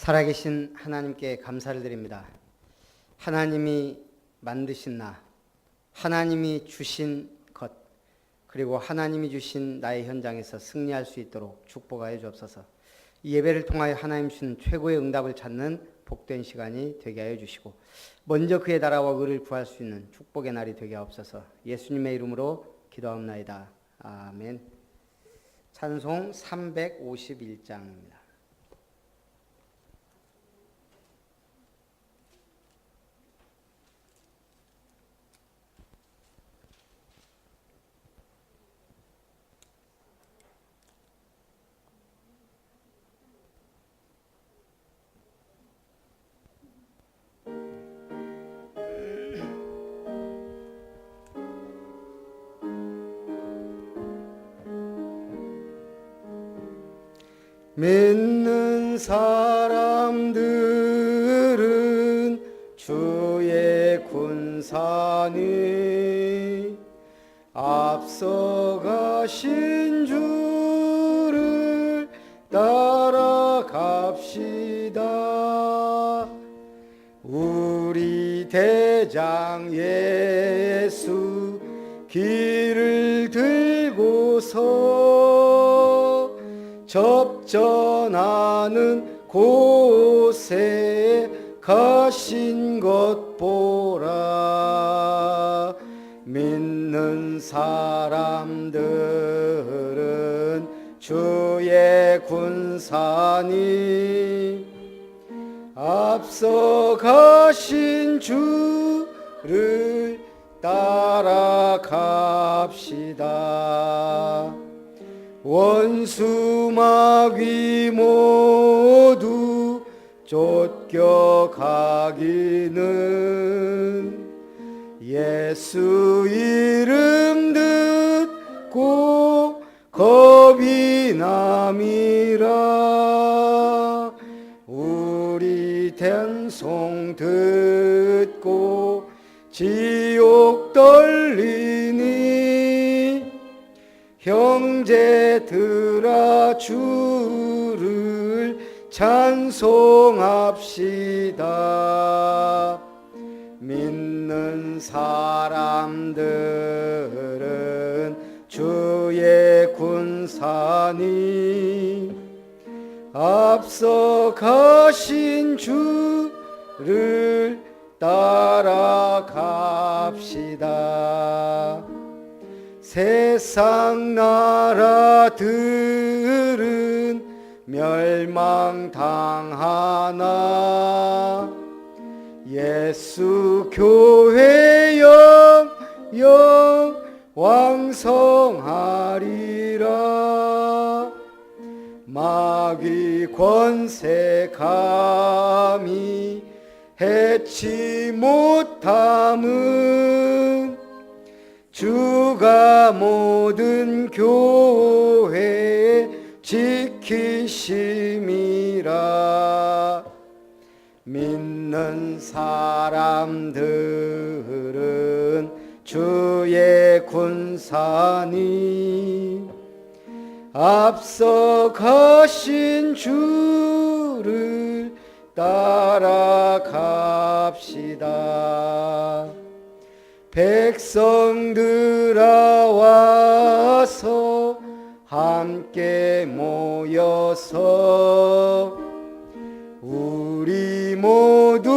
살아계신 하나님께 감사를 드립니다. 하나님이 만드신 나, 하나님이 주신 것, 그리고 하나님이 주신 나의 현장에서 승리할 수 있도록 축복하여 주옵소서. 이 예배를 통하여 하나님 주신 최고의 응답을 찾는 복된 시간이 되게 하여 주시고, 먼저 그의 나라와 의를 구할 수 있는 축복의 날이 되게 하옵소서. 예수님의 이름으로 기도하옵나이다. 아멘. 찬송 351장입니다. 믿는 사람들은 주의 군사니 앞서가신 주를 따라갑시다. 우리 대장 예수 길을 들고서 접전하는 곳에 가신 것 보라. 믿는 사람들은 주의 군사니 앞서 가신 주를 따라갑시다. 원수 마귀 모두 쫓겨가기는 예수 이름 듣고 겁이 남이라. 우리 찬송 듣고 지옥 떨리니 형제들아 주를 찬송합시다. 믿는 사람들은 주의 군사니 앞서 가신 주를 따라갑시다. 세상 나라들은 멸망당하나 예수 교회 영영 왕성하리라. 마귀 권세 감히 해치 못함은 주가 모든 교회 지키심이라. 믿는 사람들은 주의 군사니 앞서 가신 주를 따라갑시다. 백성들아 와서 함께 모여서 우리 모두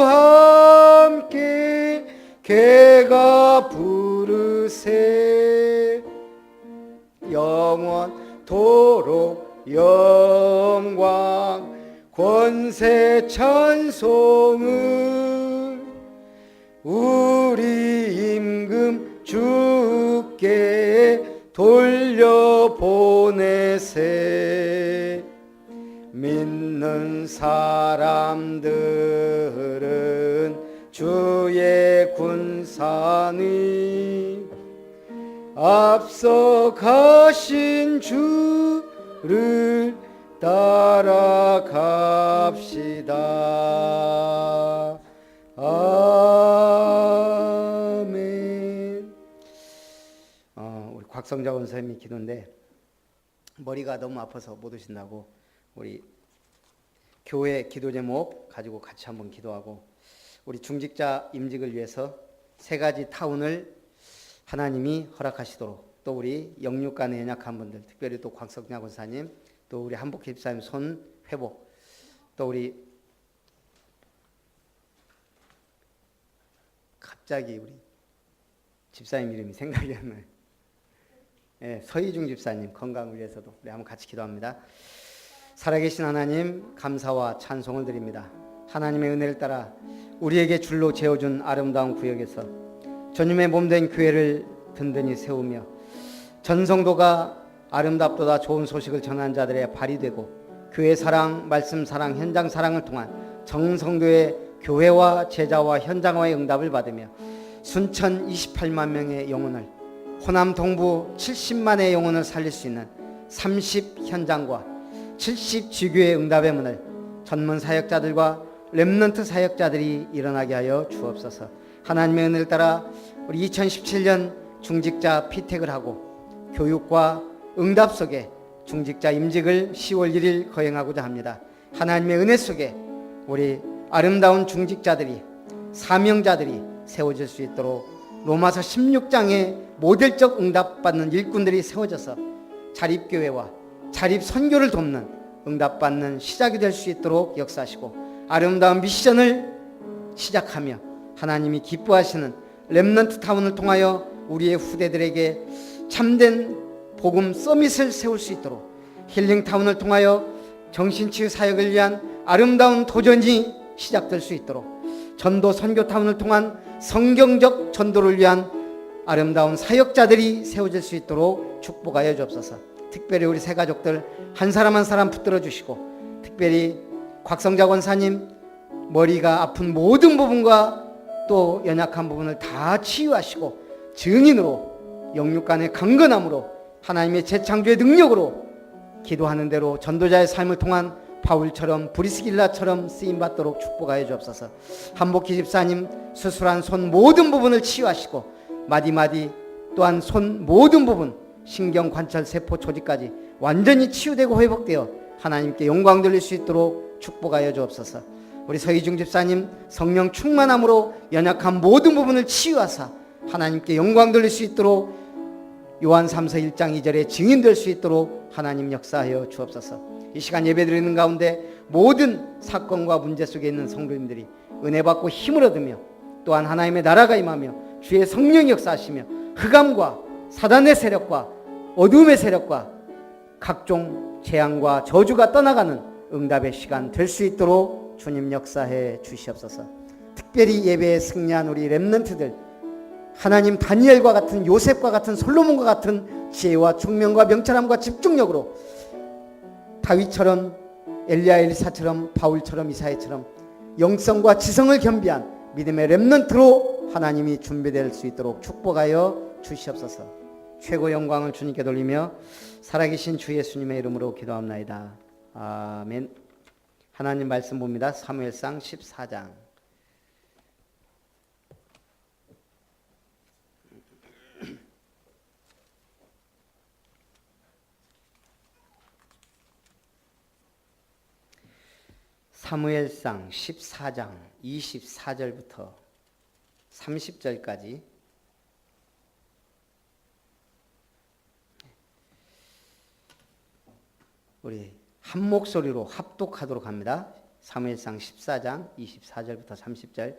함께 개가 부르세. 영원토록 영광 권세 찬송을 우리 임금 주께 돌려보내세. 믿는 사람들은 주의 군사니 앞서 가신 주를 따라갑시다. 아멘. 우리 곽성자 원사님이 기도인데 머리가 너무 아파서 못 오신다고 우리 교회 기도 제목 가지고 같이 한번 기도하고 우리 중직자 임직을 위해서 3가지 타운을 하나님이 허락하시도록 또 우리 영육간에 연약한 분들 특별히 또 곽석냐 권사님 또 우리 한복희 집사님 손 회복 또 우리 갑자기 우리 집사님 이름이 생각이 안 나요. 네, 서희중 집사님 건강을 위해서도 우리 한번 같이 기도합니다. 살아계신 하나님 감사와 찬송을 드립니다. 하나님의 은혜를 따라 우리에게 줄로 재어준 아름다운 구역에서 주님의 몸된 교회를 든든히 세우며 전성도가 아름답도다 좋은 소식을 전한 자들의 발이 되고 교회 사랑, 말씀 사랑, 현장 사랑을 통한 정성도의 교회와 제자와 현장화의 응답을 받으며 순천 28만 명의 영혼을 호남 동부 70만의 영혼을 살릴 수 있는 30 현장과 70 지교의 응답의 문을 전문 사역자들과 렘넌트 사역자들이 일어나게 하여 주옵소서. 하나님의 은혜를 따라 우리 2017년 중직자 피택을 하고 교육과 응답 속에 중직자 임직을 10월 1일 거행하고자 합니다. 하나님의 은혜 속에 우리 아름다운 중직자들이 사명자들이 세워질 수 있도록 로마서 16장에 모델적 응답받는 일꾼들이 세워져서 자립교회와 자립선교를 돕는 응답받는 시작이 될 수 있도록 역사하시고 아름다운 미션을 시작하며 하나님이 기뻐하시는 렘넌트 타운을 통하여 우리의 후대들에게 참된 복음 서밋을 세울 수 있도록 힐링 타운을 통하여 정신치유 사역을 위한 아름다운 도전이 시작될 수 있도록 전도 선교 타운을 통한 성경적 전도를 위한 아름다운 사역자들이 세워질 수 있도록 축복하여 주옵소서. 특별히 우리 새 가족들 한 사람 한 사람 붙들어 주시고 특별히 곽성자 권사님 머리가 아픈 모든 부분과 또 연약한 부분을 다 치유하시고 증인으로 영육간의 강건함으로 하나님의 재창조의 능력으로 기도하는 대로 전도자의 삶을 통한 바울처럼 브리스길라처럼 쓰임받도록 축복하여 주옵소서. 한복희 집사님 수술한 손 모든 부분을 치유하시고 마디마디 또한 손 모든 부분 신경 관찰 세포 조직까지 완전히 치유되고 회복되어 하나님께 영광 돌릴 수 있도록 축복하여 주옵소서. 우리 서희중 집사님 성령 충만함으로 연약한 모든 부분을 치유하사 하나님께 영광 돌릴 수 있도록 요한 3서 1장 2절에 증인될 수 있도록 하나님 역사하여 주옵소서. 이 시간 예배드리는 가운데 모든 사건과 문제 속에 있는 성도님들이 은혜 받고 힘을 얻으며 또한 하나님의 나라가 임하며 주의 성령이 역사하시며 흑암과 사단의 세력과 어둠의 세력과 각종 재앙과 저주가 떠나가는 응답의 시간 될 수 있도록 주님 역사해 주시옵소서. 특별히 예배에 승리한 우리 렘넌트들 하나님 다니엘과 같은 요셉과 같은 솔로몬과 같은 지혜와 총명과 명철함과 집중력으로 다윗처럼 엘리야 엘리사처럼 바울처럼 이사야처럼 영성과 지성을 겸비한 믿음의 렘넌트로 하나님이 준비될 수 있도록 축복하여 주시옵소서. 최고 영광을 주님께 돌리며 살아계신 주 예수님의 이름으로 기도합나이다. 아멘. 하나님 말씀 봅니다. 사무엘상 14장. 사무엘상 14장 24절부터 30절까지 우리 한 목소리로 합독하도록 합니다. 사무엘상 14장 24절부터 30절.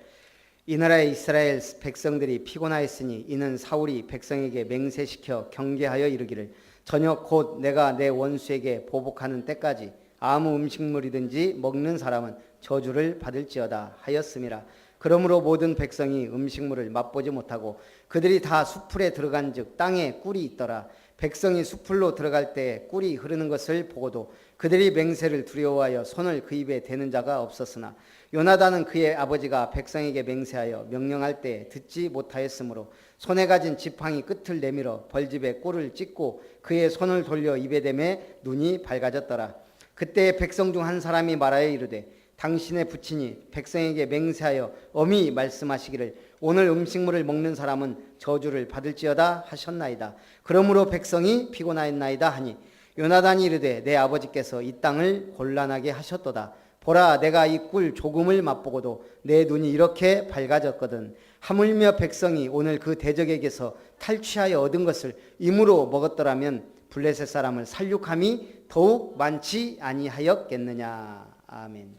이 나라의 이스라엘 백성들이 피곤하였으니 이는 사울이 백성에게 맹세시켜 경계하여 이르기를 저녁 곧 내가 내 원수에게 보복하는 때까지 아무 음식물이든지 먹는 사람은 저주를 받을지어다 하였음이라. 그러므로 모든 백성이 음식물을 맛보지 못하고 그들이 다 수풀에 들어간즉 땅에 꿀이 있더라. 백성이 수풀로 들어갈 때 꿀이 흐르는 것을 보고도 그들이 맹세를 두려워하여 손을 그 입에 대는 자가 없었으나 요나단은 그의 아버지가 백성에게 맹세하여 명령할 때 듣지 못하였으므로 손에 가진 지팡이 끝을 내밀어 벌집에 꿀을 찢고 그의 손을 돌려 입에 대매 눈이 밝아졌더라. 그때 백성 중 한 사람이 말하여 이르되 당신의 부친이 백성에게 맹세하여 엄히 말씀하시기를 오늘 음식물을 먹는 사람은 저주를 받을지어다 하셨나이다. 그러므로 백성이 피곤하였나이다 하니 요나단이 이르되 내 아버지께서 이 땅을 곤란하게 하셨도다. 보라, 내가 이 꿀 조금을 맛보고도 내 눈이 이렇게 밝아졌거든. 하물며 백성이 오늘 그 대적에게서 탈취하여 얻은 것을 임으로 먹었더라면 블레셋 사람을 살육함이 더욱 많지 아니하였겠느냐. 아멘.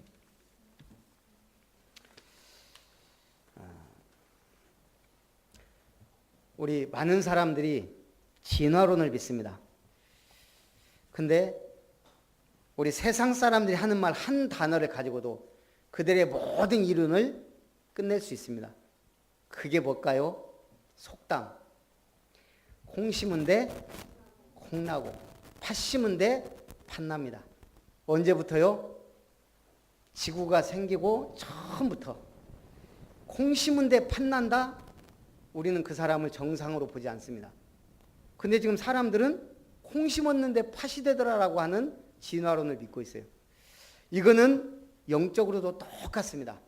우리 많은 사람들이 진화론을 믿습니다. 근데 우리 세상 사람들이 하는 말 한 단어를 가지고도 그들의 모든 이론을 끝낼 수 있습니다. 그게 뭘까요? 속담. 콩 심은 데 콩나고 팥 심은 데 팥납니다. 언제부터요? 지구가 생기고 처음부터. 콩 심은 데 팥난다? 우리는 그 사람을 정상으로 보지 않습니다. 근데 지금 사람들은 콩 심었는데 팥이 되더라라고 하는 진화론을 믿고 있어요. 이거는 영적으로도 똑같습니다.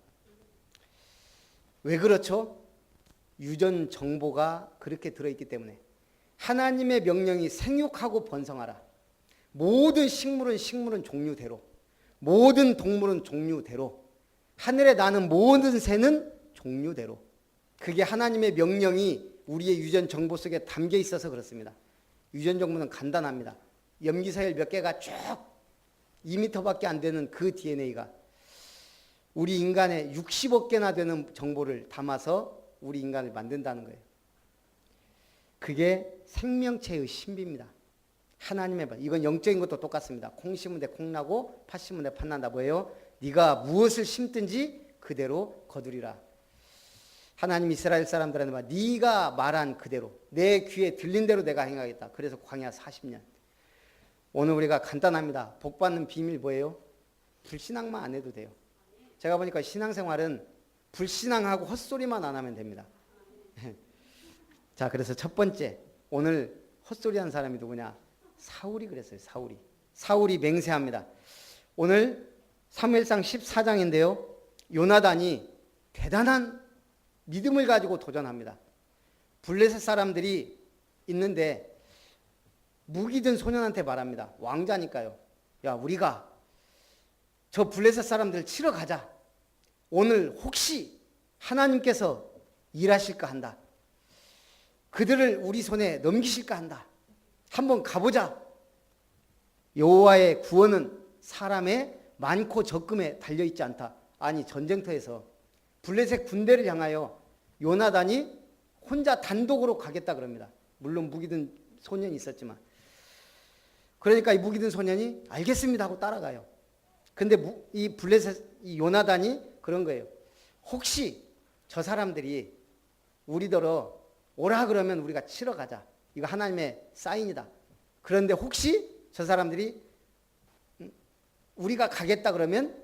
왜 그렇죠? 유전 정보가 그렇게 들어있기 때문에. 하나님의 명령이 생육하고 번성하라. 모든 식물은 종류대로, 모든 동물은 종류대로, 하늘에 나는 모든 새는 종류대로. 그게 하나님의 명령이 우리의 유전 정보 속에 담겨 있어서 그렇습니다. 유전 정보는 간단합니다. 염기서열 몇 개가 쭉 2m밖에 안 되는 그 DNA가 우리 인간의 60억 개나 되는 정보를 담아서 우리 인간을 만든다는 거예요. 그게 생명체의 신비입니다. 하나님의 말. 이건 영적인 것도 똑같습니다. 콩 심은 데 콩 나고 팥 심은 데 팥 난다. 뭐예요? 네가 무엇을 심든지 그대로 거두리라. 하나님 이스라엘 사람들한테 말, 네가 말한 그대로 내 귀에 들린 대로 내가 행하겠다. 그래서 광야 40년. 오늘 우리가 간단합니다. 복받는 비밀 뭐예요? 불신앙만 안 해도 돼요. 제가 보니까 신앙생활은 불신앙하고 헛소리만 안 하면 됩니다. 자, 그래서 첫 번째, 오늘 헛소리한 사람이 누구냐? 사울이 그랬어요. 사울이 맹세합니다. 오늘 사무엘상 14장인데요. 요나단이 대단한 믿음을 가지고 도전합니다. 블레셋 사람들이 있는데 무기 든 소년한테 말합니다. 왕자니까요. 야, 우리가 저 블레셋 사람들 치러 가자. 오늘 혹시 하나님께서 일하실까 한다. 그들을 우리 손에 넘기실까 한다. 한번 가보자. 여호와의 구원은 사람의 많고 적음에 달려있지 않다. 아니, 전쟁터에서 블레셋 군대를 향하여 요나단이 혼자 단독으로 가겠다 그럽니다. 물론 무기 든 소년이 있었지만. 그러니까 이 무기 든 소년이 알겠습니다 하고 따라가요. 근데 이 블레셋, 이 요나단이 그런 거예요. 혹시 저 사람들이 우리더러 오라 그러면 우리가 치러 가자. 이거 하나님의 사인이다. 그런데 혹시 저 사람들이 우리가 가겠다 그러면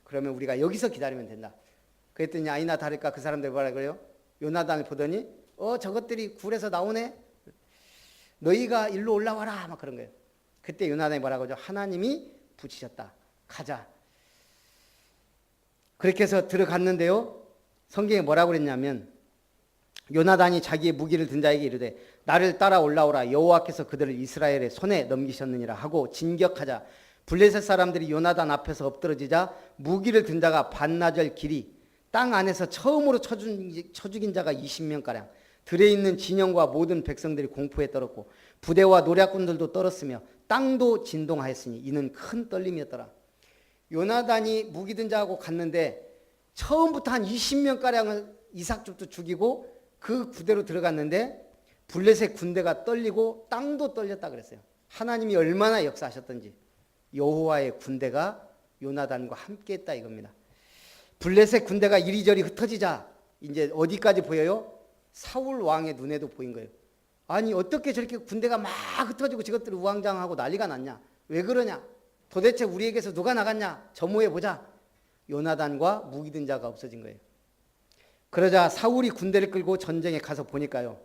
우리가 여기서 기다리면 된다. 그랬더니 아니나 다를까 그 사람들 뭐라 그래요? 요나단을 보더니 저것들이 굴에서 나오네. 너희가 일로 올라와라 막 그런 거예요. 그때 요나단이 뭐라고 하죠? 하나님이 붙이셨다. 가자. 그렇게 해서 들어갔는데요. 성경에 뭐라고 그랬냐면 요나단이 자기의 무기를 든 자에게 이르되 나를 따라 올라오라. 여호와께서 그들을 이스라엘의 손에 넘기셨느니라 하고 진격하자. 블레셋 사람들이 요나단 앞에서 엎드러지자 무기를 든 자가 반나절 길이 땅 안에서 처음으로 쳐 죽인 자가 20명가량. 들에 있는 진영과 모든 백성들이 공포에 떨었고 부대와 노략군들도 떨었으며 땅도 진동하였으니 이는 큰 떨림이었더라. 요나단이 무기 든 자하고 갔는데 처음부터 한 20명가량을 이삭집도 죽이고 그 부대로 들어갔는데 블레셋 군대가 떨리고 땅도 떨렸다 그랬어요. 하나님이 얼마나 역사하셨던지. 여호와의 군대가 요나단과 함께했다 이겁니다. 블레셋 군대가 이리저리 흩어지자 이제 어디까지 보여요? 사울 왕의 눈에도 보인 거예요. 아니 어떻게 저렇게 군대가 막 흩어지고 저것들이 우왕좌왕하고 난리가 났냐? 왜 그러냐? 도대체 우리에게서 누가 나갔냐? 점호해 보자. 요나단과 무기 든 자가 없어진 거예요. 그러자 사울이 군대를 끌고 전쟁에 가서 보니까요.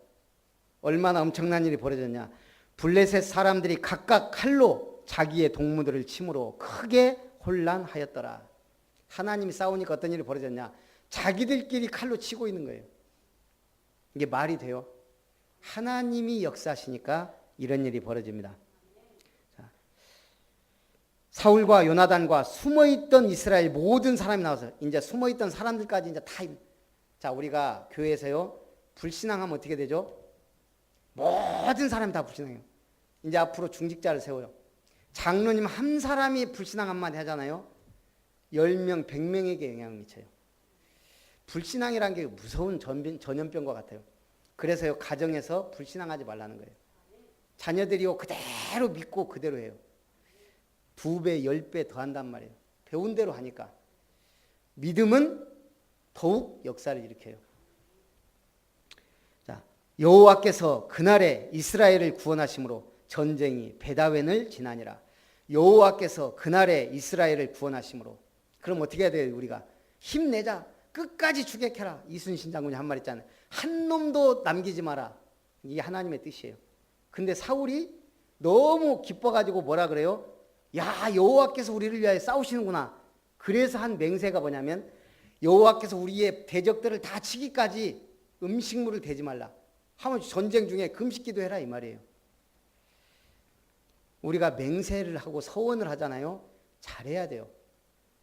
얼마나 엄청난 일이 벌어졌냐. 블레셋 사람들이 각각 칼로 자기의 동무들을 침으로 크게 혼란하였더라. 하나님이 싸우니까 어떤 일이 벌어졌냐. 자기들끼리 칼로 치고 있는 거예요. 이게 말이 돼요? 하나님이 역사하시니까 이런 일이 벌어집니다. 자, 사울과 요나단과 숨어있던 이스라엘 모든 사람이 나와서 이제 숨어있던 사람들까지 이제 다, 자, 우리가 교회에서요, 불신앙하면 어떻게 되죠? 모든 사람이 다 불신앙해요. 이제 앞으로 중직자를 세워요. 장로님 한 사람이 불신앙 한마디 하잖아요. 10명, 100명에게 영향을 미쳐요. 불신앙이란 게 무서운 전염병과 같아요. 그래서요, 가정에서 불신앙하지 말라는 거예요. 자녀들이요, 그대로 믿고 그대로 해요. 2배, 10배 더 한단 말이에요. 배운 대로 하니까. 믿음은 더욱 역사를 일으켜요. 자, 여호와께서 그날에 이스라엘을 구원하심으로 전쟁이 베다웬을 지나니라. 여호와께서 그날에 이스라엘을 구원하심으로. 그럼 어떻게 해야 돼요, 우리가? 힘내자. 끝까지 주객해라. 이순신 장군이 한 말 있잖아요. 한 놈도 남기지 마라. 이게 하나님의 뜻이에요. 근데 사울이 너무 기뻐가지고 뭐라 그래요? 야, 여호와께서 우리를 위하여 싸우시는구나. 그래서 한 맹세가 뭐냐면 여호와께서 우리의 대적들을 다 치기까지 음식물을 대지 말라. 하면 전쟁 중에 금식기도 해라 이 말이에요. 우리가 맹세를 하고 서원을 하잖아요. 잘해야 돼요.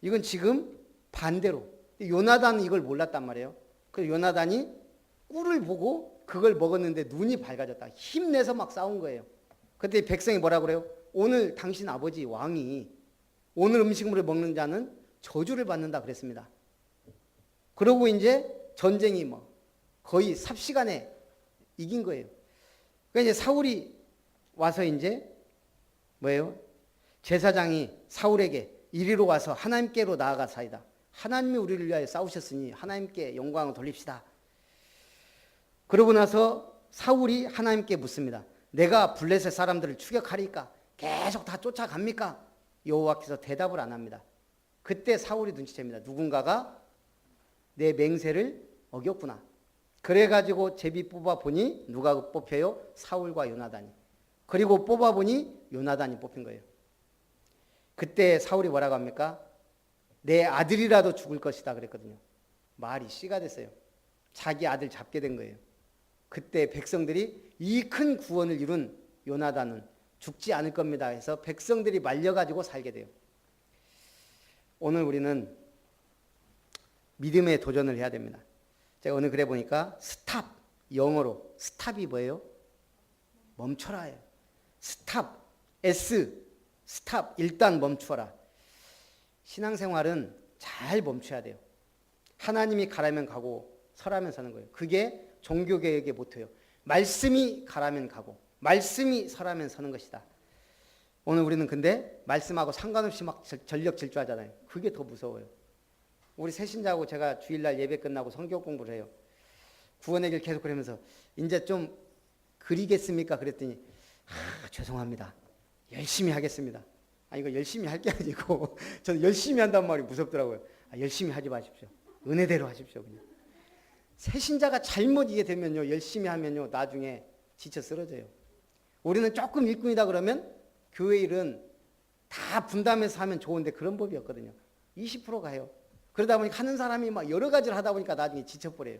이건 지금 반대로. 요나단은 이걸 몰랐단 말이에요. 그래서 요나단이 꿀을 보고 그걸 먹었는데 눈이 밝아졌다. 힘내서 막 싸운 거예요. 그때 백성이 뭐라 그래요? 오늘 당신 아버지 왕이 오늘 음식물을 먹는 자는 저주를 받는다 그랬습니다. 그러고 이제 전쟁이 뭐 거의 삽시간에 이긴 거예요. 그러니까 이제 사울이 와서 이제 뭐예요? 제사장이 사울에게 이리로 와서 하나님께로 나아가사이다. 하나님이 우리를 위하여 싸우셨으니 하나님께 영광을 돌립시다. 그러고 나서 사울이 하나님께 묻습니다. 내가 블레셋 사람들을 추격하리까? 계속 다 쫓아갑니까? 여호와께서 대답을 안 합니다. 그때 사울이 눈치챕니다. 누군가가 내 맹세를 어겼구나. 그래가지고 제비 뽑아보니 누가 뽑혀요? 사울과 요나단이. 그리고 뽑아보니 요나단이 뽑힌 거예요. 그때 사울이 뭐라고 합니까? 내 아들이라도 죽을 것이다 그랬거든요. 말이 씨가 됐어요. 자기 아들 잡게 된 거예요. 그때 백성들이 이 큰 구원을 이룬 요나단은 죽지 않을 겁니다 해서 백성들이 말려가지고 살게 돼요. 오늘 우리는 믿음의 도전을 해야 됩니다. 제가 오늘 그래 보니까 스탑, 영어로 스탑이 뭐예요? 멈춰라예요. 스탑, S, 스탑, 일단 멈춰라. 신앙생활은 잘 멈춰야 돼요. 하나님이 가라면 가고 서라면 서는 거예요. 그게 종교개혁의 모토예요. 말씀이 가라면 가고 말씀이 서라면 서는 것이다. 오늘 우리는 근데 말씀하고 상관없이 막 전력 질주하잖아요. 그게 더 무서워요. 우리 새신자하고 제가 주일날 예배 끝나고 성경 공부를 해요. 구원의 길 계속 그러면서 이제 좀 그리겠습니까? 그랬더니 죄송합니다. 열심히 하겠습니다. 이거 열심히 할 게 아니고 저는 열심히 한단 말이 무섭더라고요. 열심히 하지 마십시오. 은혜대로 하십시오. 그냥. 새신자가 잘못 이게 되면요, 열심히 하면요, 나중에 지쳐 쓰러져요. 우리는 조금 일꾼이다 그러면 교회 일은 다 분담해서 하면 좋은데 그런 법이 없거든요. 20%가 해요. 그러다 보니까 하는 사람이 막 여러 가지를 하다 보니까 나중에 지쳐버려요.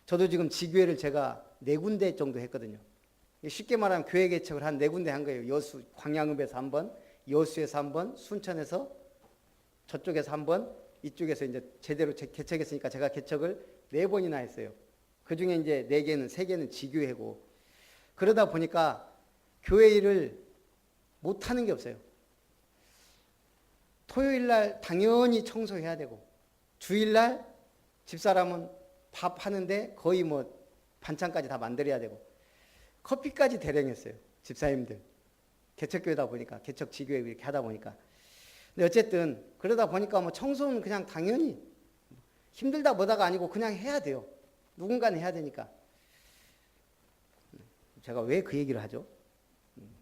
저도 지금 지교회를 제가 4군데 정도 했거든요. 쉽게 말하면 교회 개척을 한 4군데 한 거예요. 여수, 광양읍에서 한 번, 여수에서 한 번, 순천에서 저쪽에서 한 번, 이쪽에서 이제 제대로 개척했으니까 제가 개척을 4번이나 했어요. 그 중에 이제 4개는, 3개는 지교회고. 그러다 보니까 교회 일을 못하는 게 없어요. 토요일 날 당연히 청소해야 되고, 주일 날 집사람은 밥 하는데 거의 뭐 반찬까지 다 만들어야 되고, 커피까지 대령했어요. 집사님들. 개척교회다 보니까, 개척 지교회 이렇게 하다 보니까. 근데 어쨌든 그러다 보니까 뭐 청소는 그냥 당연히 힘들다 뭐다가 아니고 그냥 해야 돼요. 누군가는 해야 되니까. 제가 왜 그 얘기를 하죠?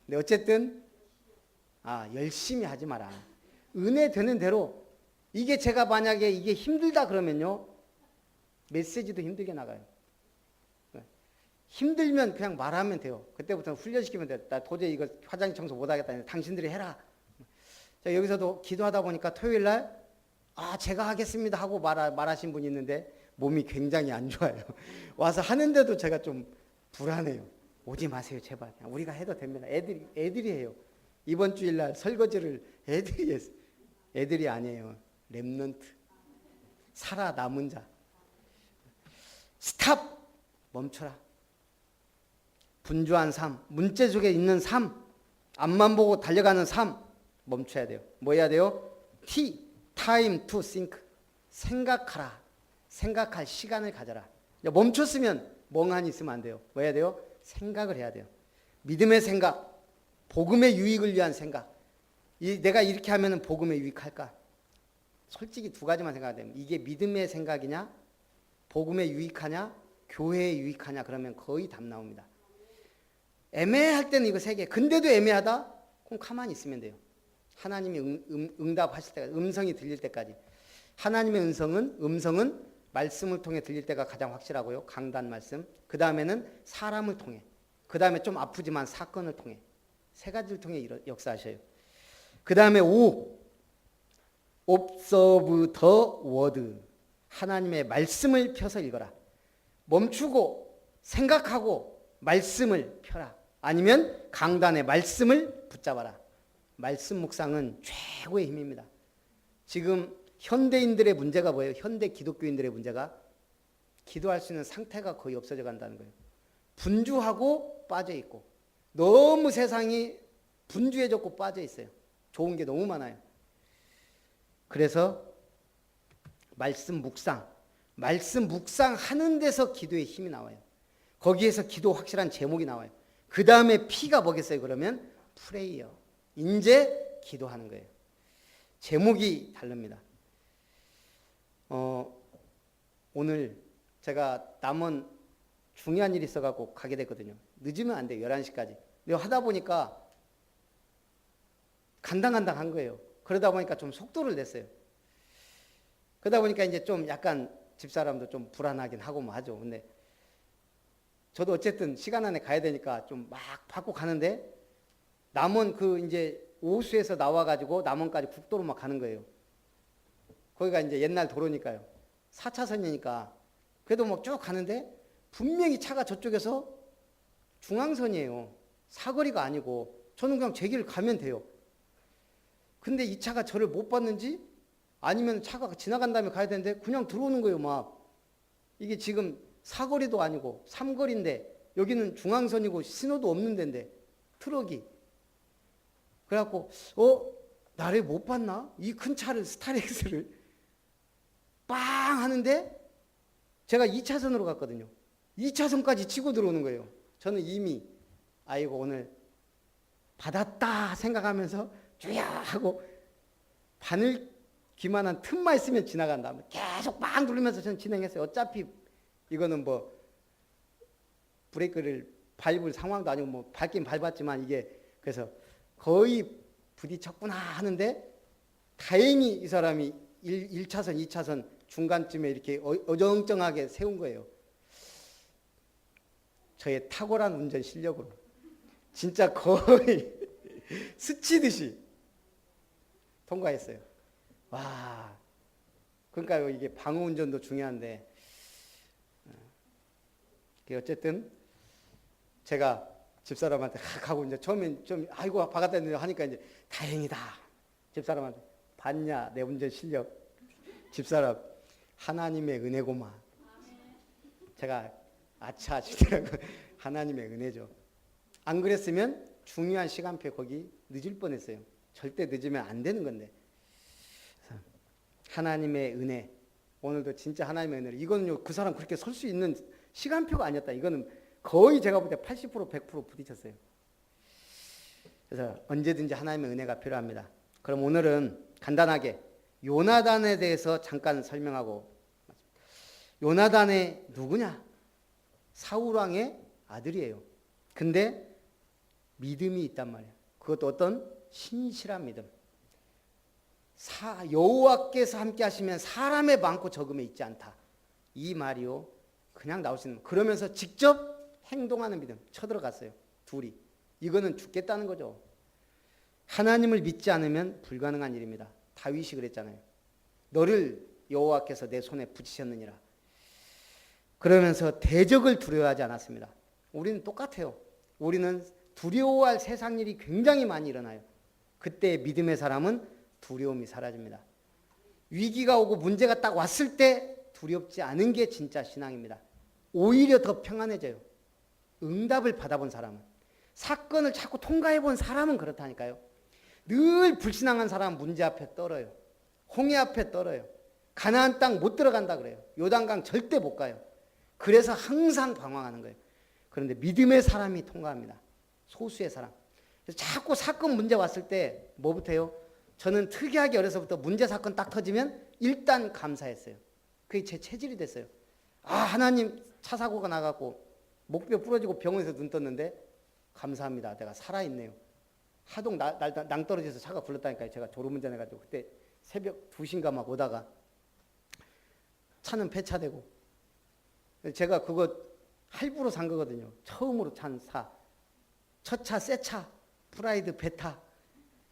근데 어쨌든 열심히 하지 마라. 은혜 되는 대로. 이게 제가 만약에 이게 힘들다 그러면요, 메시지도 힘들게 나가요. 힘들면 그냥 말하면 돼요. 그때부터는 훈련시키면 돼요. 나 도저히 이거 화장실 청소 못하겠다. 당신들이 해라. 자, 여기서도 기도하다 보니까 토요일 날 제가 하겠습니다 하고 말하신 분이 있는데 몸이 굉장히 안 좋아요. 와서 하는데도 제가 좀 불안해요. 오지 마세요 제발. 우리가 해도 됩니다. 애들이 해요. 이번 주일날 설거지를 애들이 했어요. 애들이 아니에요. 렘넌트. 살아남은 자. 스탑! 멈춰라. 분주한 삶, 문제 속에 있는 삶, 앞만 보고 달려가는 삶 멈춰야 돼요. 뭐 해야 돼요? time to think. 생각하라. 생각할 시간을 가져라. 멈췄으면 멍하니 있으면 안 돼요. 뭐 해야 돼요? 생각을 해야 돼요. 믿음의 생각, 복음의 유익을 위한 생각. 내가 이렇게 하면 복음에 유익할까? 솔직히 두 가지만 생각해야 됩니다. 이게 믿음의 생각이냐, 복음에 유익하냐, 교회에 유익하냐, 그러면 거의 답 나옵니다. 애매할 때는 이거 세 개. 근데도 애매하다? 그럼 가만히 있으면 돼요. 하나님이 응답하실 때까지, 음성이 들릴 때까지. 하나님의 음성은 말씀을 통해 들릴 때가 가장 확실하고요. 강단 말씀. 그 다음에는 사람을 통해. 그 다음에 좀 아프지만 사건을 통해. 세 가지를 통해 역사하셔요. 그 다음에 observe the word. 하나님의 말씀을 펴서 읽어라. 멈추고 생각하고 말씀을 펴라. 아니면 강단의 말씀을 붙잡아라. 말씀 묵상은 최고의 힘입니다. 지금 현대인들의 문제가 뭐예요? 현대 기독교인들의 문제가 기도할 수 있는 상태가 거의 없어져 간다는 거예요. 분주하고 빠져 있고 너무 세상이 분주해졌고 빠져 있어요. 좋은 게 너무 많아요. 그래서 말씀 묵상하는 데서 기도의 힘이 나와요. 거기에서 기도 확실한 제목이 나와요. 그 다음에 P가 뭐겠어요? 그러면 프레이어. 이제 기도하는 거예요. 제목이 다릅니다. 오늘 제가 남원 중요한 일이 있어갖고 가게 됐거든요. 늦으면 안 돼요. 11시까지. 근데 하다 보니까 간당간당한 거예요. 그러다 보니까 좀 속도를 냈어요. 그러다 보니까 이제 좀 약간 집사람도 좀 불안하긴 하고 뭐 하죠. 근데 저도 어쨌든 시간 안에 가야 되니까 좀 막 받고 가는데 남원 이제 오수에서 나와가지고 남원까지 국도로 막 가는 거예요. 거기가 이제 옛날 도로니까요. 4차선이니까 그래도 막 쭉 가는데 분명히 차가 저쪽에서 중앙선이에요. 사거리가 아니고 저는 그냥 제 길을 가면 돼요. 근데 이 차가 저를 못 봤는지 아니면 차가 지나간 다음에 가야 되는데 그냥 들어오는 거예요. 막 이게 지금 사거리도 아니고 삼거리인데 여기는 중앙선이고 신호도 없는 데인데 트럭이 그래갖고 나를 못 봤나? 이 큰 차를 스타렉스를 빵 하는데 제가 2차선으로 갔거든요. 2차선까지 치고 들어오는 거예요. 저는 이미 아이고 오늘 받았다 생각하면서 주야 하고 바늘기만한 틈만 있으면 지나간다. 계속 빵 누르면서 저는 진행했어요. 어차피 이거는 뭐 브레이크를 밟을 상황도 아니고 뭐 밟긴 밟았지만 이게 그래서 거의 부딪혔구나 하는데 다행히 이 사람이 1차선, 2차선 중간쯤에 이렇게 어정쩡하게 세운 거예요. 저의 탁월한 운전 실력으로 진짜 거의 스치듯이 통과했어요. 와, 그러니까 이게 방어 운전도 중요한데 어쨌든 제가 집사람한테 가고 이제 처음엔 좀 아이고 박았다 했는데 하니까 이제 다행이다. 집사람한테 봤냐 내 운전 실력. 집사람 하나님의 은혜고만. 제가 아차 싶더라고. 하나님의 은혜죠. 안 그랬으면 중요한 시간표 거기 늦을 뻔했어요. 절대 늦으면 안 되는 건데. 하나님의 은혜. 오늘도 진짜 하나님의 은혜로. 이거는요 그 사람 그렇게 설 수 있는 시간표가 아니었다. 이거는 거의 제가 볼 때 80% 100% 부딪혔어요. 그래서 언제든지 하나님의 은혜가 필요합니다. 그럼 오늘은 간단하게 요나단에 대해서 잠깐 설명하고, 요나단이 누구냐? 사울왕의 아들이에요. 근데 믿음이 있단 말이에요. 그것도 어떤 신실한 믿음. 여호와께서 함께 하시면 사람의 많고 적음에 있지 않다. 이 말이요 그냥 나올 수 있는, 그러면서 직접 행동하는 믿음. 쳐들어갔어요. 둘이. 이거는 죽겠다는 거죠. 하나님을 믿지 않으면 불가능한 일입니다. 다윗이 그랬잖아요. 너를 여호와께서 내 손에 붙이셨느니라. 그러면서 대적을 두려워하지 않았습니다. 우리는 똑같아요. 우리는 두려워할 세상 일이 굉장히 많이 일어나요. 그때 믿음의 사람은 두려움이 사라집니다. 위기가 오고 문제가 딱 왔을 때 두렵지 않은 게 진짜 신앙입니다. 오히려 더 평안해져요. 응답을 받아본 사람은. 사건을 자꾸 통과해본 사람은 그렇다니까요. 늘 불신앙한 사람은 문제 앞에 떨어요. 홍해 앞에 떨어요. 가나안 땅 못 들어간다 그래요. 요단강 절대 못 가요. 그래서 항상 방황하는 거예요. 그런데 믿음의 사람이 통과합니다. 소수의 사람. 그래서 자꾸 사건 문제 왔을 때 뭐부터 해요? 저는 특이하게 어려서부터 문제 사건 딱 터지면 일단 감사했어요. 그게 제 체질이 됐어요. 아, 하나님, 차 사고가 나갖고 목뼈 부러지고 병원에서 눈 떴는데 감사합니다. 내가 살아있네요. 하도 낭떠러지에서 차가 굴렀다니까요. 제가 졸음운전 해가지고 그때 새벽 2시인가 막 오다가 차는 폐차되고 제가 그거 할부로 산 거거든요. 처음으로 산 차. 첫 차, 새 차. 프라이드 베타.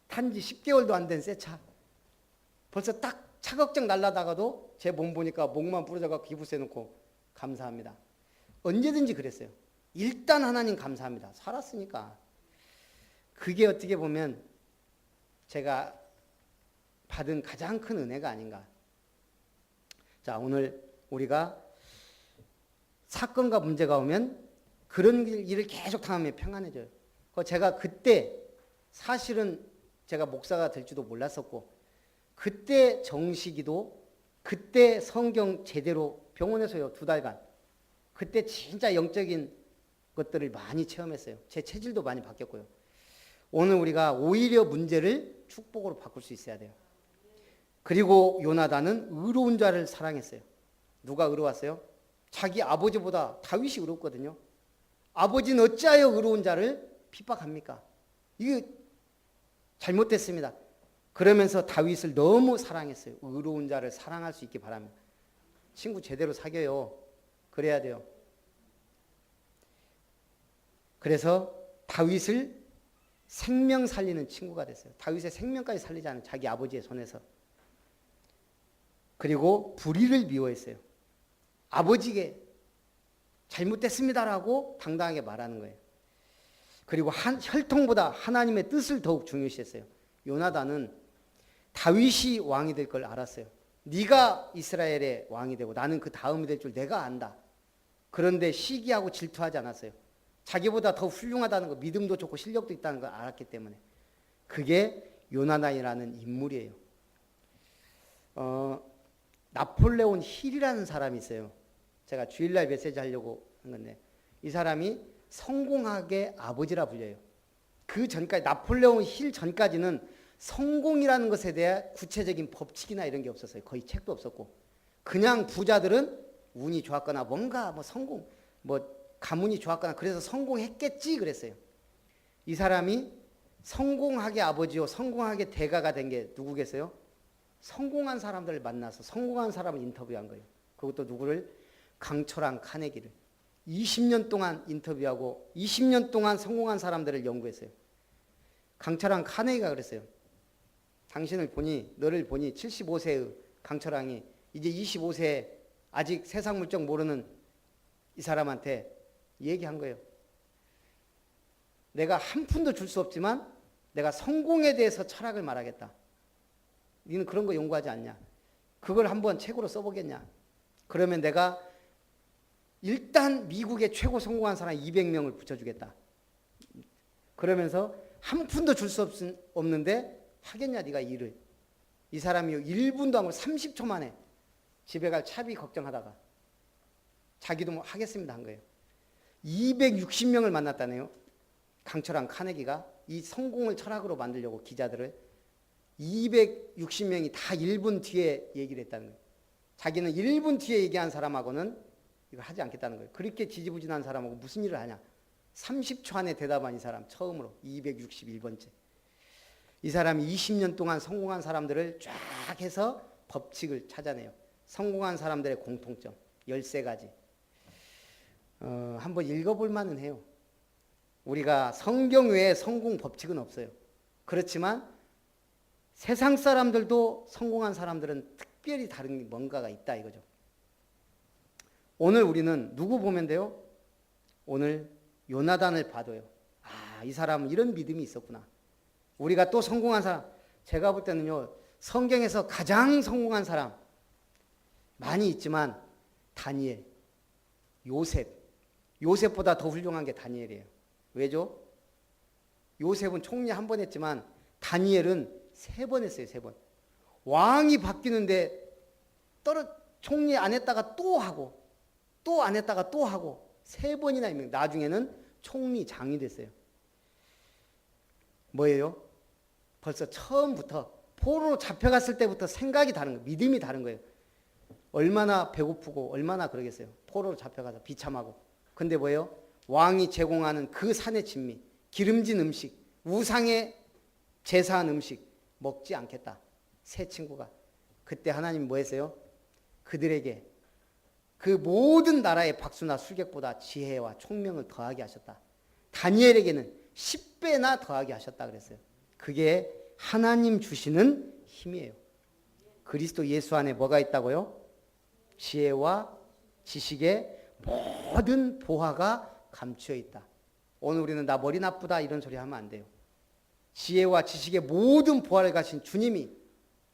탄지 10개월도 안 된 새 차. 벌써 딱 차 걱정 날라다가도 제 몸 보니까 목만 부러져갖고 기부세 놓고 감사합니다. 언제든지 그랬어요. 일단 하나님 감사합니다. 살았으니까. 그게 어떻게 보면 제가 받은 가장 큰 은혜가 아닌가. 자, 오늘 우리가 사건과 문제가 오면 그런 일을 계속 당하면 평안해져요. 제가 그때 사실은 제가 목사가 될지도 몰랐었고 그때 정식기도 그때 성경 제대로 병원에서요 2달간 그때 진짜 영적인 것들을 많이 체험했어요. 제 체질도 많이 바뀌었고요. 오늘 우리가 오히려 문제를 축복으로 바꿀 수 있어야 돼요. 그리고 요나단은 의로운 자를 사랑했어요. 누가 의로웠어요? 자기 아버지보다 다윗이 의롭거든요. 아버지는 어찌하여 의로운 자를 핍박합니까? 이게 잘못됐습니다. 그러면서 다윗을 너무 사랑했어요. 의로운 자를 사랑할 수 있기 바랍니다. 친구 제대로 사귀어요. 그래야 돼요. 그래서 다윗을 생명 살리는 친구가 됐어요. 다윗의 생명까지 살리지 않은 자기 아버지의 손에서. 그리고 불의를 미워했어요. 아버지에게 잘못됐습니다라고 당당하게 말하는 거예요. 그리고 혈통보다 하나님의 뜻을 더욱 중요시했어요. 요나단은 다윗이 왕이 될 걸 알았어요. 네가 이스라엘의 왕이 되고 나는 그 다음이 될 줄 내가 안다. 그런데 시기하고 질투하지 않았어요. 자기보다 더 훌륭하다는 거, 믿음도 좋고 실력도 있다는 걸 알았기 때문에. 그게 요나단이라는 인물이에요. 나폴레온 힐이라는 사람이 있어요. 제가 주일날 메시지 하려고 한 건데 이 사람이 성공학의 아버지라 불려요. 그 전까지 나폴레온 힐 전까지는 성공이라는 것에 대해 구체적인 법칙이나 이런 게 없었어요. 거의 책도 없었고 그냥 부자들은 운이 좋았거나 뭔가 뭐 성공 뭐 가문이 좋았거나 그래서 성공했겠지 그랬어요. 이 사람이 성공학의 아버지요 성공학의 대가가 된 게 누구겠어요? 성공한 사람들을 만나서 성공한 사람을 인터뷰한 거예요. 그것도 누구를? 강철한 카네기를 20년 동안 인터뷰하고 20년 동안 성공한 사람들을 연구했어요. 강철한 카네기가 그랬어요. 당신을 보니 너를 보니 75세의 강철왕이 이제 25세에 아직 세상 물정 모르는 이 사람한테 얘기한 거예요. 내가 한 푼도 줄 수 없지만 내가 성공에 대해서 철학을 말하겠다. 너는 그런 거 연구하지 않냐? 그걸 한번 책으로 써보겠냐? 그러면 내가 일단 미국의 최고 성공한 사람 200명을 붙여주겠다. 그러면서 한 푼도 줄 수 없는데 하겠냐 네가 일을. 이 사람이 1분도 안 걸려 30초 만에 집에 갈 차비 걱정하다가 자기도 뭐 하겠습니다 한 거예요. 260명을 만났다네요. 강철한 카네기가 이 성공을 철학으로 만들려고 기자들을 260명이 다 1분 뒤에 얘기를 했다는 거예요. 자기는 1분 뒤에 얘기한 사람하고는 이걸 하지 않겠다는 거예요. 그렇게 지지부진한 사람하고 무슨 일을 하냐. 30초 안에 대답한 이 사람 처음으로 261번째. 이 사람이 20년 동안 성공한 사람들을 쫙 해서 법칙을 찾아내요. 성공한 사람들의 공통점 13가지. 한번 읽어볼 만은 해요. 우리가 성경 외에 성공 법칙은 없어요. 그렇지만 세상 사람들도 성공한 사람들은 특별히 다른 뭔가가 있다 이거죠. 오늘 우리는 누구 보면 돼요? 오늘 요나단을 봐도요. 아, 이 사람은 이런 믿음이 있었구나. 우리가 또 성공한 사람, 제가 볼 때는요, 성경에서 가장 성공한 사람 많이 있지만 다니엘, 요셉보다 더 훌륭한 게 다니엘이에요. 왜죠? 요셉은 총리 한 번 했지만 다니엘은 3번 했어요. 3번. 왕이 바뀌는데 총리 안 했다가 또 하고 또 안 했다가 또 하고 3번이나 있는, 나중에는 총리장이 됐어요. 뭐예요? 벌써 처음부터 포로로 잡혀갔을 때부터 생각이 다른 거예요. 믿음이 다른 거예요. 얼마나 배고프고 얼마나 그러겠어요. 포로로 잡혀가서 비참하고. 근데 뭐예요? 왕이 제공하는 그 산의 진미, 기름진 음식, 우상의 제사한 음식 먹지 않겠다. 세 친구가. 그때 하나님 뭐 했어요? 그들에게 그 모든 나라의 박수나 술객보다 지혜와 총명을 더하게 하셨다. 다니엘에게는 10배나 더하게 하셨다 그랬어요. 그게 하나님 주시는 힘이에요. 그리스도 예수 안에 뭐가 있다고요? 지혜와 지식의 모든 보화가 감추어 있다. 오늘 우리는 나 머리 나쁘다 이런 소리 하면 안 돼요. 지혜와 지식의 모든 보화를 가진 주님이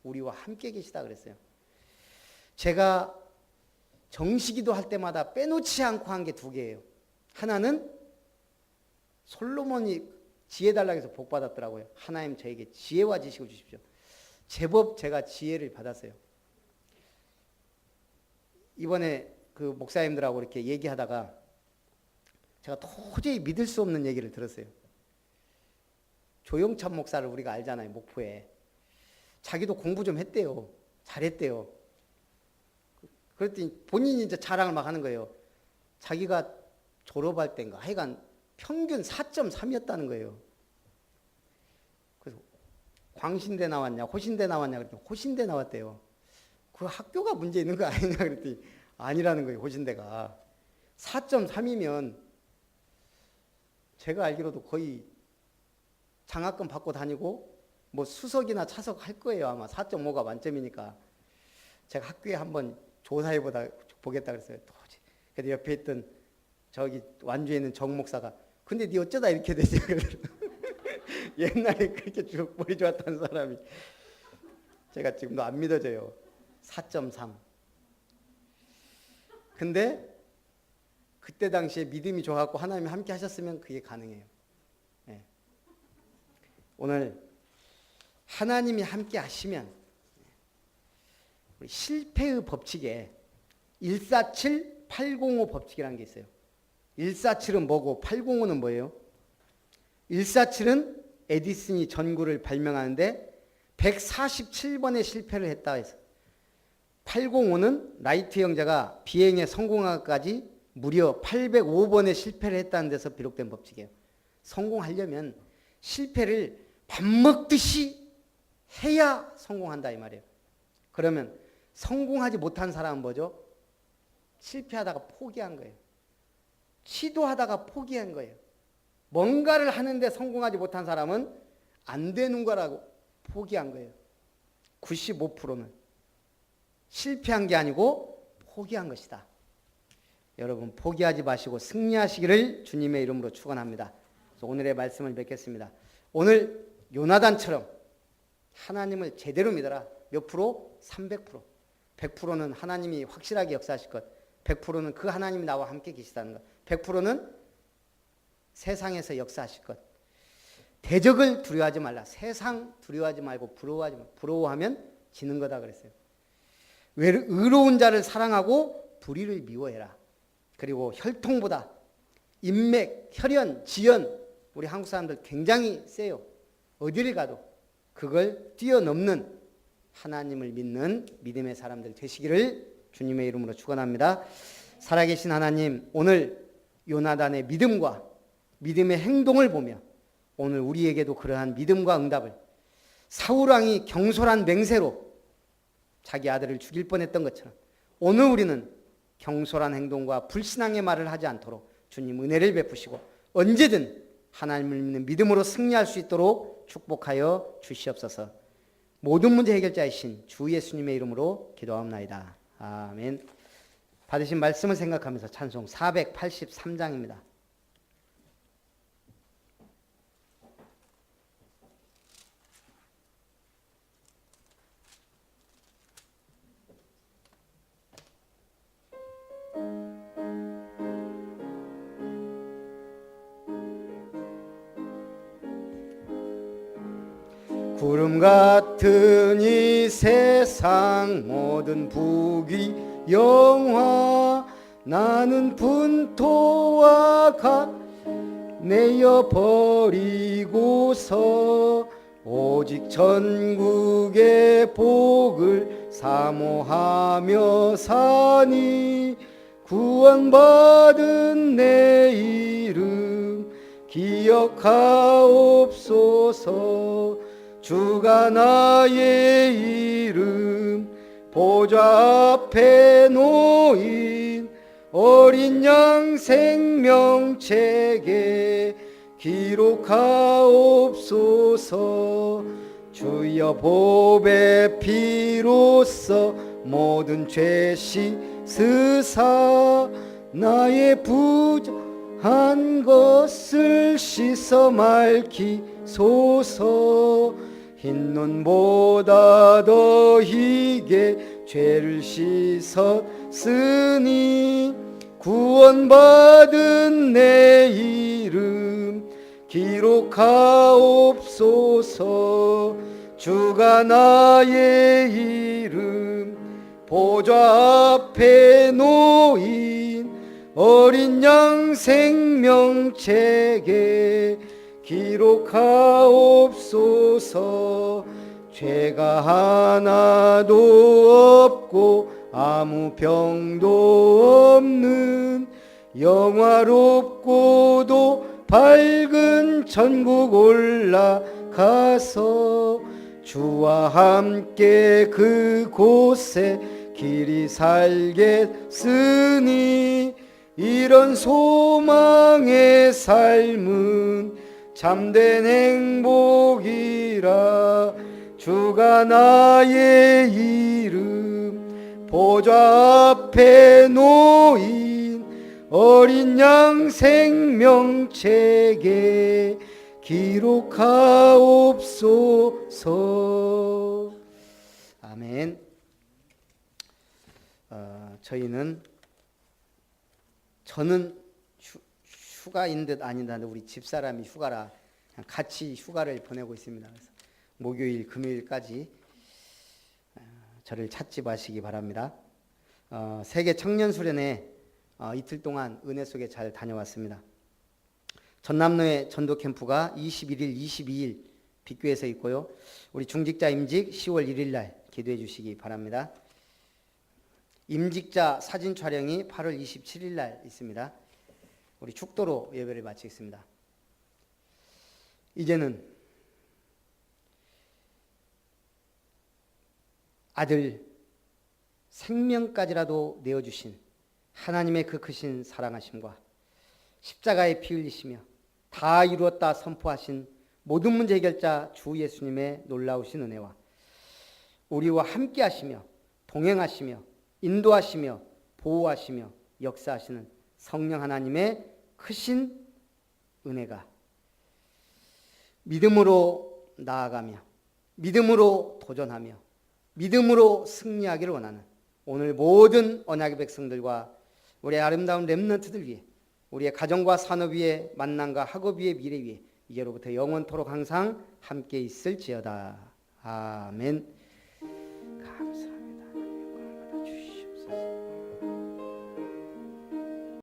우리와 함께 계시다 그랬어요. 제가 정시기도 할 때마다 빼놓지 않고 한 게 2개예요. 하나는 솔로몬이 지혜 달라고 해서 복 받았더라고요. 하나님 저에게 지혜와 지식을 주십시오. 제법 제가 지혜를 받았어요. 이번에 그 목사님들하고 이렇게 얘기하다가 제가 도저히 믿을 수 없는 얘기를 들었어요. 조영찬 목사를 우리가 알잖아요. 목포에. 자기도 공부 좀 했대요. 잘했대요. 그랬더니 본인이 이제 자랑을 막 하는 거예요. 자기가 졸업할 때인가 하여간 평균 4.3이었다는 거예요. 그래서 광신대 나왔냐 호신대 나왔냐 그랬더니 호신대 나왔대요. 그 학교가 문제 있는 거 아니냐 그랬더니 아니라는 거예요. 호신대가 4.3이면 제가 알기로도 거의 장학금 받고 다니고 뭐 수석이나 차석 할 거예요. 아마 4.5가 만점이니까. 제가 학교에 한번 조사해 보겠다 그랬어요. 그래도 옆에 있던 저기 완주에 있는 정 목사가 근데 네 어쩌다 이렇게 되지? 옛날에 그렇게 머리 좋았다는 사람이 제가 지금도 안 믿어져요. 4.3. 근데 그때 당시에 믿음이 좋았고 하나님이 함께 하셨으면 그게 가능해요. 네. 오늘 하나님이 함께 하시면 우리 실패의 법칙에 147, 805 법칙이라는 게 있어요. 147은 뭐고 805는 뭐예요? 147은 에디슨이 전구를 발명하는데 147번의 실패를 했다 해서 805는 라이트 형제가 비행에 성공하기까지 무려 805번의 실패를 했다는 데서 비록된 법칙이에요. 성공하려면 실패를 밥 먹듯이 해야 성공한다 이 말이에요. 그러면 성공하지 못한 사람은 뭐죠? 실패하다가 포기한 거예요. 시도하다가 포기한 거예요. 뭔가를 하는데 성공하지 못한 사람은 안 되는 거라고 포기한 거예요. 95%는 실패한 게 아니고 포기한 것이다. 여러분 포기하지 마시고 승리하시기를 주님의 이름으로 축원합니다. 그래서 오늘의 말씀을 뵙겠습니다. 오늘 요나단처럼 하나님을 제대로 믿어라. 몇 프로? 300%. 100%는 하나님이 확실하게 역사하실 것. 100%는 그 하나님이 나와 함께 계시다는 것. 100%는 세상에서 역사하실 것. 대적을 두려워하지 말라. 세상 두려워하지 말고 부러워하지 말고. 부러워하면 지는 거다 그랬어요. 의로운 자를 사랑하고 불의를 미워해라. 그리고 혈통보다 인맥, 혈연, 지연 우리 한국 사람들 굉장히 세요. 어디를 가도 그걸 뛰어넘는 하나님을 믿는 믿음의 사람들 되시기를 주님의 이름으로 축원합니다. 살아계신 하나님, 오늘 요나단의 믿음과 믿음의 행동을 보며 오늘 우리에게도 그러한 믿음과 응답을 사울왕이 경솔한 맹세로 자기 아들을 죽일 뻔했던 것처럼 오늘 우리는 경솔한 행동과 불신앙의 말을 하지 않도록 주님 은혜를 베푸시고 언제든 하나님을 믿는 믿음으로 승리할 수 있도록 축복하여 주시옵소서. 모든 문제 해결자이신 주 예수님의 이름으로 기도하옵나이다. 아멘. 받으신 말씀을 생각하면서 찬송 483장입니다. 구름 같은 이 세상 모든 부귀 영화 나는 분토와 갓 내어버리고서 오직 천국의 복을 사모하며 사니 구원받은 내 이름 기억하옵소서. 주가 나의 이름 보좌 앞에 놓인 어린 양 생명책에 기록하옵소서. 주여 보배 피로써 모든 죄 씻으사 나의 부정한 것을 씻어 맑히소서. 흰 눈보다 더 희게 죄를 씻었으니 구원받은 내 이름 기록하옵소서. 주가 나의 이름 보좌 앞에 놓인 어린 양 생명책에 기록하옵소서. 죄가 하나도 없고 아무 병도 없는 영화롭고도 밝은 천국 올라가서 주와 함께 그곳에 길이 살겠으니 이런 소망의 삶은 참된 행복이라. 주가 나의 이름 보좌 앞에 놓인 어린 양 생명책에 기록하옵소서. 아멘. 저는 휴가인 듯 아닌데 우리 집사람이 휴가라 그냥 같이 휴가를 보내고 있습니다. 그래서 목요일 금요일까지 저를 찾지 마시기 바랍니다. 세계 청년수련회 이틀 동안 은혜 속에 잘 다녀왔습니다. 전남로의 전도 캠프가 21일, 22일 빅교에서 있고요. 우리 중직자 임직 10월 1일 날 기도해 주시기 바랍니다. 임직자 사진 촬영이 8월 27일 날 있습니다. 우리 축도로 예배를 마치겠습니다. 이제는 아들 생명까지라도 내어주신 하나님의 그 크신 사랑하심과 십자가에 피 흘리시며 다 이루었다 선포하신 모든 문제 해결자 주 예수님의 놀라우신 은혜와 우리와 함께 하시며 동행하시며 인도하시며 보호하시며 역사하시는 성령 하나님의 크신 은혜가 믿음으로 나아가며 믿음으로 도전하며 믿음으로 승리하기를 원하는 오늘 모든 언약의 백성들과 우리의 아름다운 렘넌트들 위해 우리의 가정과 산업 위에 만남과 학업 위에 미래 위에 이제로부터 영원토록 항상 함께 있을지어다. 아멘.